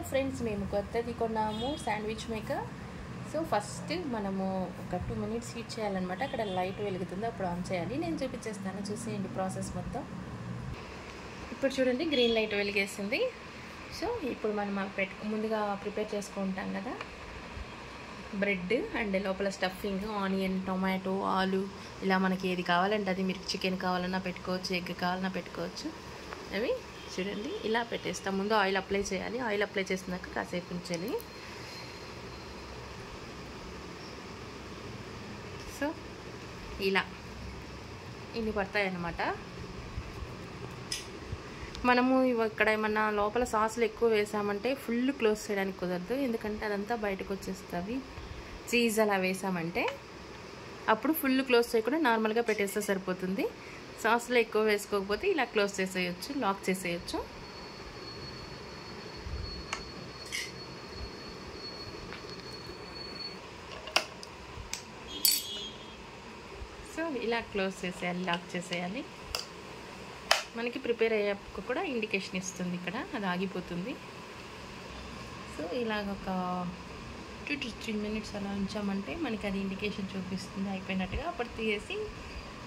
Friends, మేము కొత్తది కొన్నాము శాండ్విచ్ మేకర్. సో ఫస్ట్ మనము ఒక 2 minutes హీట్ చేయాలన్నమాట. అక్కడ లైట్ వెలుగుతుంది, అప్పుడు ఆన్ చేయాలి. నేను చూపించేస్తాను, చూసేయండి ప్రాసెస్ మొత్తం. ఇప్పుడు చూడండి, గ్రీన్ లైట్ వెలిగేసింది. సో ఇప్పుడు మనం ముందుగా ప్రిపేర్ చేసుకుంటాం కదా బ్రెడ్ అండ్ లోపల స్టఫింగ్, ఆనియన్, టొమాటో, ఆలు, ఇలా మనకి ఏది కావాలంటే అది. మీరు చికెన్ కావాలన్నా పెట్టుకోవచ్చు, ఎగ్ కావాలన్నా పెట్టుకోవచ్చు. అవి చూడండి ఇలా పెట్టేస్తాం. ముందు ఆయిల్ అప్లై చేయాలి. ఆయిల్ అప్లై చేసినాక కాసేపు ఉంచాలి. సో ఇలా ఇన్ని పడతాయి అన్నమాట. మనము ఇక్కడ ఏమన్నా లోపల సాసులు ఎక్కువ వేసామంటే ఫుల్ క్లోజ్ చేయడానికి కుదరదు, ఎందుకంటే అదంతా బయటకు వచ్చేస్తుంది. చీజ్ అలా వేసామంటే అప్పుడు ఫుల్ క్లోజ్ చేయకుండా నార్మల్గా పెట్టేస్తే సరిపోతుంది. సాసులు ఎక్కువ వేసుకోకపోతే ఇలా క్లోజ్ చేసేయచ్చు, లాక్ చేసేయచ్చు. సో ఇలా క్లోజ్ చేసేయాలి, లాక్ చేసేయాలి. మనకి ప్రిపేర్ అయ్యాక కూడా ఇండికేషన్ ఇస్తుంది, ఇక్కడ అది ఆగిపోతుంది. సో ఇలాగ ఒక 2 to 3 minutes అలా ఉంచామంటే మనకి అది ఇండికేషన్ చూపిస్తుంది అయిపోయినట్టుగా. అప్పుడు తీసేసి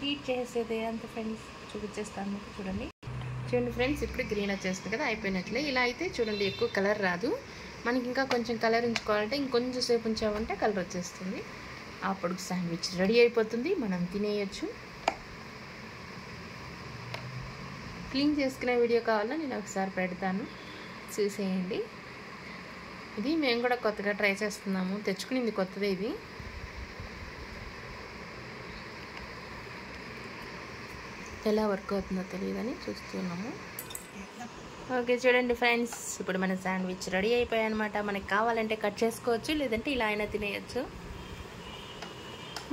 హీట్ చేసేదే అంత ఫ్రెండ్స్. చూపించేస్తాను మీకు. చూడండి ఫ్రెండ్స్, ఇప్పుడు గ్రీన్ వచ్చేస్తుంది కదా, అయిపోయినట్లే. ఇలా అయితే చూడండి ఎక్కువ కలర్ రాదు. మనకి ఇంకా కొంచెం కలర్ ఉంచుకోవాలంటే ఇంకొంచెం సేపు ఉంచామంటే కలర్ వచ్చేస్తుంది. అప్పుడు శాండ్విచ్ రెడీ అయిపోతుంది, మనం తినేయచ్చు. క్లీన్ చేసుకునే వీడియో కావాలా నేను ఒకసారి పెడతాను, చూసేయండి. ఇది మేము కూడా కొత్తగా ట్రై చేస్తున్నాము, తెచ్చుకునింది కొత్తదే ఇది. ఎలా వర్క్ అవుతుందో తెలియదని చూస్తున్నాము. ఓకే చూడండి ఫ్రెండ్స్, ఇప్పుడు మన శాండ్విచ్ రెడీ అయిపోయాయి అనమాట. మనకి కావాలంటే కట్ చేసుకోవచ్చు, లేదంటే ఇలా అయినా తినేయచ్చు.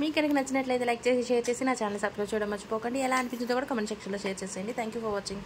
మీకు కనుక నచ్చినట్లయితే లైక్ చేసి, షేర్ చేసి, నా ఛానల్ సబ్స్క్రైబ్ చేయడం మర్చిపోకండి. ఎలా అనిపించిందో కూడా కామెంట్ సెక్షన్లో షేర్ చేసేయండి. Thank you for watching.